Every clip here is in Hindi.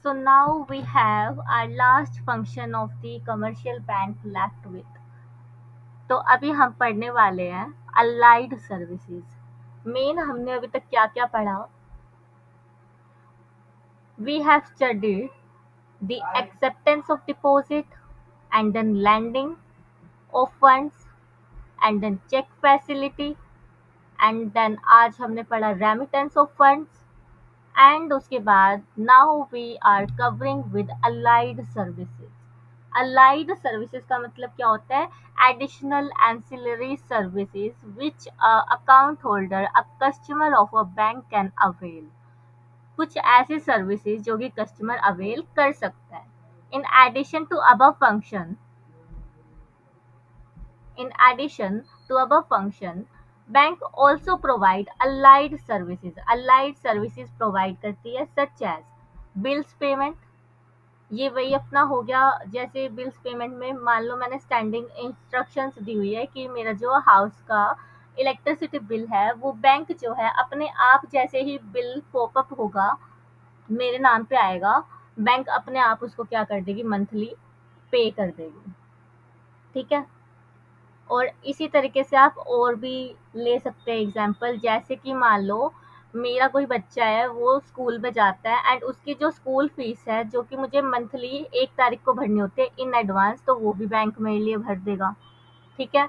So now we have our last function of the commercial bank left with. तो अभी हम पढ़ने वाले हैं अलाइड सर्विसेज। मेन हमने अभी तक क्या क्या पढ़ा? We have studied the acceptance of deposit and then lending of funds and then check facility and then आज हमने पढ़ा remittance of funds एंड उसके बाद now we are covering with allied services. Allied services का मतलब क्या होता है? Additional ancillary services which account holder a customer of a bank can avail. कुछ ऐसी सर्विसेज जो कि कस्टमर अवेल कर सकता है। In addition to above function In addition to above function, bank also provide allied services. Allied services provide करती है such as bills payment। ये वही अपना हो गया, जैसे बिल्स पेमेंट में मान लो मैंने स्टैंडिंग इंस्ट्रक्शंस दी हुई है कि मेरा जो हाउस का इलेक्ट्रिसिटी बिल है वो बैंक जो है अपने आप जैसे ही बिल पॉपअप होगा मेरे नाम पे आएगा, बैंक अपने आप उसको क्या कर देगी, मंथली पे कर देगी। ठीक है। और इसी तरीके से आप और भी ले सकते हैं एग्जाम्पल, जैसे कि मान लो मेरा कोई बच्चा है वो स्कूल में जाता है एंड उसकी जो स्कूल फीस है जो कि मुझे मंथली 1 तारीख को भरनी होती है इन एडवांस, तो वो भी बैंक मेरे लिए भर देगा। ठीक है।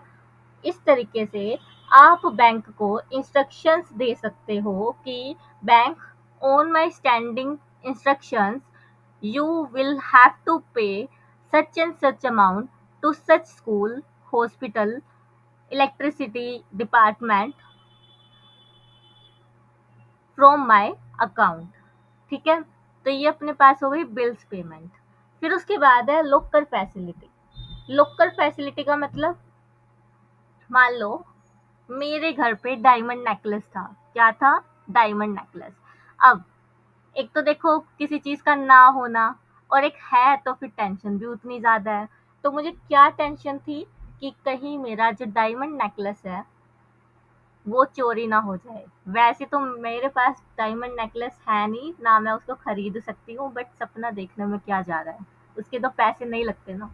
इस तरीके से आप बैंक को इंस्ट्रक्शंस दे सकते हो कि bank on my standing instructions you will have to pay such and such amount to such school, hospital, electricity department from my account. ठीक है। तो ये अपने पास हो गई बिल्स पेमेंट। फिर उसके बाद है लोकल फैसिलिटी। लोकल फैसिलिटी का मतलब, मान लो मेरे घर पे डायमंड नेकलेस था। क्या था? Diamond necklace. अब एक तो देखो किसी चीज का ना होना, और एक है तो फिर टेंशन भी उतनी ज्यादा है। तो मुझे क्या टेंशन थी कि कहीं मेरा जो डायमंड नेकलेस है वो चोरी ना हो जाए। वैसे तो मेरे पास डायमंड नेकलेस है नहीं, ना मैं उसको खरीद सकती हूँ, बट सपना देखने में क्या जा रहा है, उसके तो पैसे नहीं लगते ना।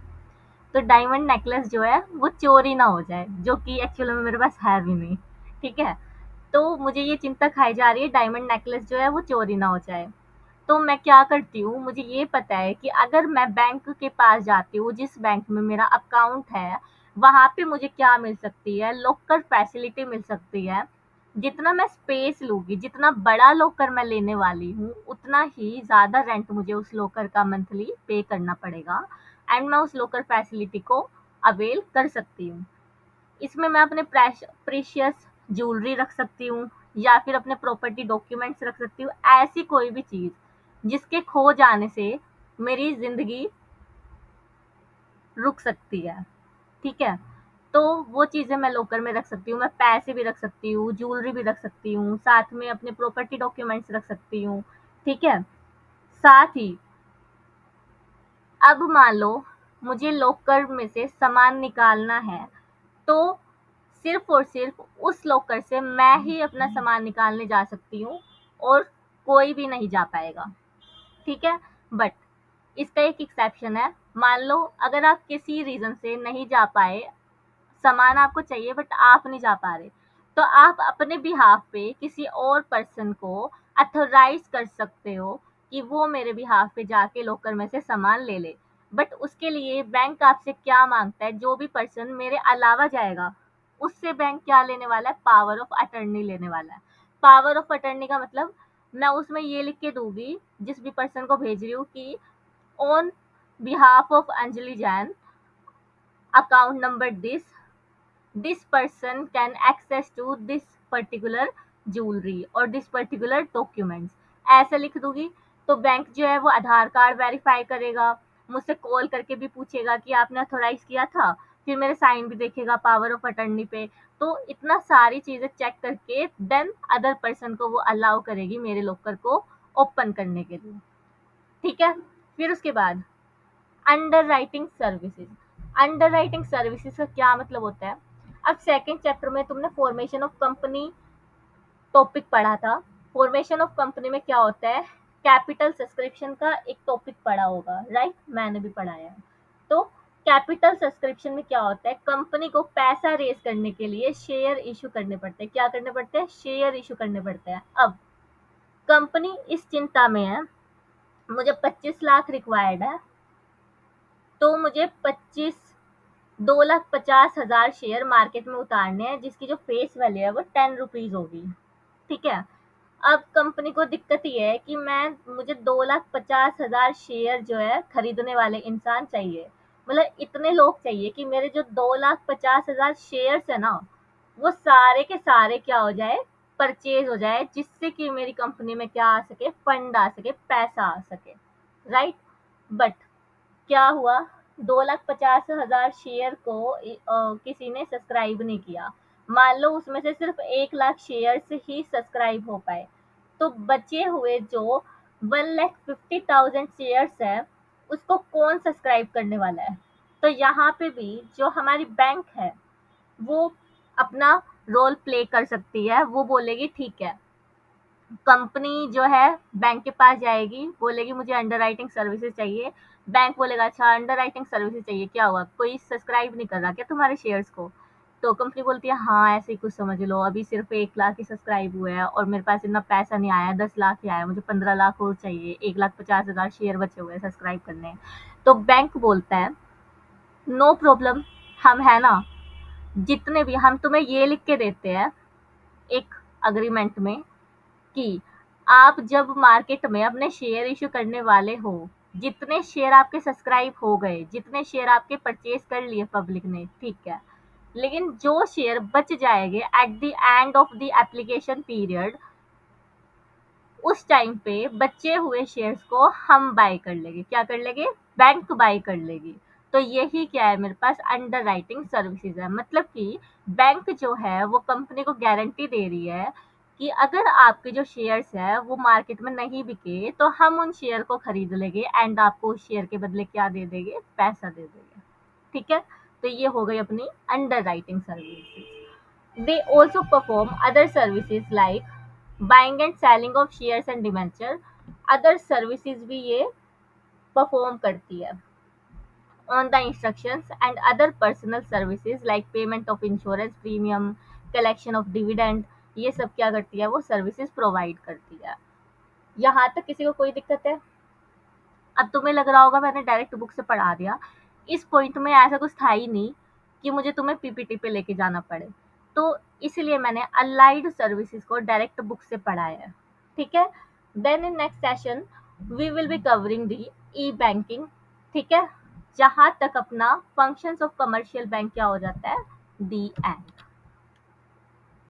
तो डायमंड नेकलेस जो है वो चोरी ना हो जाए, जो कि एक्चुअली में मेरे पास है भी नहीं। ठीक है। तो मुझे ये चिंता खाई जा रही है डायमंड नेकलेस जो है वो चोरी ना हो जाए। तो मैं क्या करती हूँ, मुझे ये पता है कि अगर मैं बैंक के पास जाती हूँ जिस बैंक में मेरा अकाउंट है, वहाँ पे मुझे क्या मिल सकती है, लॉकर फैसिलिटी मिल सकती है। जितना मैं स्पेस लूँगी, जितना बड़ा लॉकर मैं लेने वाली हूँ, उतना ही ज़्यादा रेंट मुझे उस लॉकर का मंथली पे करना पड़ेगा एंड मैं उस लॉकर फैसिलिटी को अवेल कर सकती हूँ। इसमें मैं अपने प्रेशियस ज्वेलरी रख सकती हूँ या फिर अपने प्रॉपर्टी डॉक्यूमेंट्स रख सकती हूँ, ऐसी कोई भी चीज़ जिसके खो जाने से मेरी ज़िंदगी रुक सकती है। ठीक है। तो वो चीज़ें मैं लॉकर में रख सकती हूँ, मैं पैसे भी रख सकती हूँ, ज्वेलरी भी रख सकती हूँ, साथ में अपने प्रॉपर्टी डॉक्यूमेंट्स रख सकती हूँ। ठीक है। साथ ही अब मान लो मुझे लॉकर में से सामान निकालना है, तो सिर्फ़ और सिर्फ़ उस लॉकर से मैं ही अपना सामान निकालने जा सकती हूँ और कोई भी नहीं जा पाएगा। ठीक है। बट इसका एक एक्सेप्शन है। मान लो अगर आप किसी रीज़न से नहीं जा पाए, सामान आपको चाहिए बट आप नहीं जा पा रहे, तो आप अपने बिहाफ पे किसी और पर्सन को अथोराइज कर सकते हो कि वो मेरे बिहाफ पे जाके लॉकर में से सामान ले ले। बट उसके लिए बैंक आपसे क्या मांगता है, जो भी पर्सन मेरे अलावा जाएगा उससे बैंक क्या लेने वाला है, पावर ऑफ अटर्नी लेने वाला है। पावर ऑफ अटर्नी का मतलब मैं उसमें ये लिख के दूंगी जिस भी पर्सन को भेज रही हूँ कि on behalf of Anjali Jain account number this person can access to this particular jewellery और दिस पर्टिकुलर डॉक्यूमेंट्स, ऐसे लिख दूंगी। तो बैंक जो है वो आधार कार्ड वेरीफाई करेगा, मुझसे कॉल करके भी पूछेगा कि आपने अथोराइज किया था, फिर मेरे साइन भी देखेगा पावर ऑफ अटर्नी पे। तो इतना सारी चीजें चेक करके देन अदर पर्सन को वो अलाउ करेगी मेरे लॉकर को ओपन करने के लिए। ठीक है। फिर उसके बाद under writing services. Under writing services का क्या मतलब होता है? अब सेकंड चैप्टर में तुमने फॉर्मेशन ऑफ कंपनी टॉपिक पढ़ा था। फॉर्मेशन ऑफ कंपनी में क्या होता है कैपिटल सब्सक्रिप्शन का एक टॉपिक पढ़ा होगा, राइट? मैंने भी पढ़ाया है। तो कैपिटल सब्सक्रिप्शन में क्या होता है, कंपनी को पैसा रेज करने के लिए शेयर इशू करने पड़ते हैं। क्या करने पड़ते हैं? शेयर इशू करने पड़ते हैं। अब कंपनी इस चिंता में है, मुझे 25 लाख रिक्वायर्ड है, तो मुझे 2,50,000 शेयर मार्केट में उतारने हैं, जिसकी जो फेस वैल्यू है वो 10 रुपीज होगी। ठीक है। अब कंपनी को दिक्कत ये है कि मुझे 2,50,000 शेयर जो है खरीदने वाले इंसान चाहिए, मतलब इतने लोग चाहिए कि मेरे जो 2,50,000 शेयर्स है ना, वो सारे के सारे क्या हो जाए, परचेज हो जाए, जिससे कि मेरी कंपनी में क्या आ सके, फंड आ सके, पैसा आ सके, राइट? बट क्या हुआ, 2,50,000 शेयर को किसी ने सब्सक्राइब नहीं किया। मान लो उसमें से सिर्फ 1 लाख शेयर से ही सब्सक्राइब हो पाए, तो बचे हुए जो 1,50,000 शेयर्स है, उसको कौन सब्सक्राइब करने वाला है? तो यहाँ पे भी जो हमारी बैंक है, वो अपना रोल प्ले कर सकती है। वो बोलेगी ठीक है, कंपनी जो है बैंक के पास जाएगी, बोलेगी मुझे अंडरराइटिंग सर्विसेज चाहिए। बैंक बोलेगा अच्छा अंडरराइटिंग सर्विसेज चाहिए, क्या हुआ, कोई सब्सक्राइब नहीं कर रहा क्या तुम्हारे शेयर्स को? तो कंपनी बोलती है हाँ ऐसे ही कुछ समझ लो, अभी सिर्फ 1 लाख ही सब्सक्राइब हुए हैं और मेरे पास इतना पैसा नहीं आया, 10 लाख ही आया, मुझे 15 लाख और चाहिए, 1,50,000 शेयर बचे हुए हैं सब्सक्राइब करने। तो बैंक बोलता है नो प्रॉब्लम, हम है ना, जितने भी हम तुम्हें ये लिख के देते हैं एक अग्रीमेंट में कि आप जब मार्केट में अपने शेयर इश्यू करने वाले हो, जितने शेयर आपके सब्सक्राइब हो गए, जितने शेयर आपके परचेज कर लिए पब्लिक ने, ठीक है, लेकिन जो शेयर बच जाएंगे at the end of the application period, उस टाइम पे बचे हुए शेयर्स को हम बाय कर लेंगे। क्या कर लेंगे? बैंक बाय कर लेगी। तो यही क्या है, मेरे पास अंडर राइटिंग सर्विसेज है। मतलब कि बैंक जो है वो कंपनी को गारंटी दे रही है कि अगर आपके जो शेयर्स है वो मार्केट में नहीं बिके, तो हम उन शेयर को खरीद लेंगे एंड आपको उस शेयर के बदले क्या दे देंगे, पैसा दे देंगे। ठीक है। तो ये हो गई अपनी under writing services. They also perform other services like buying and selling of shares and debenture. Other services भी ये परफॉर्म करती है। On the instructions and other personal services like payment of insurance premium, collection of dividend, ये सब क्या करती है, वो सर्विसेज प्रोवाइड करती है। यहाँ तक किसी को कोई दिक्कत है? अब तुम्हें लग रहा होगा मैंने डायरेक्ट बुक से पढ़ा दिया, इस पॉइंट में ऐसा कुछ था ही नहीं कि मुझे तुम्हें पीपीटी पे लेके जाना पड़े, तो इसलिए मैंने अलाइड सर्विसेज को डायरेक्ट बुक से पढ़ाया है। ठीक है। Then in next session we will be covering the e banking. ठीक है। जहां तक अपना फंक्शंस ऑफ कमर्शियल बैंक क्या हो जाता है, दी एंड।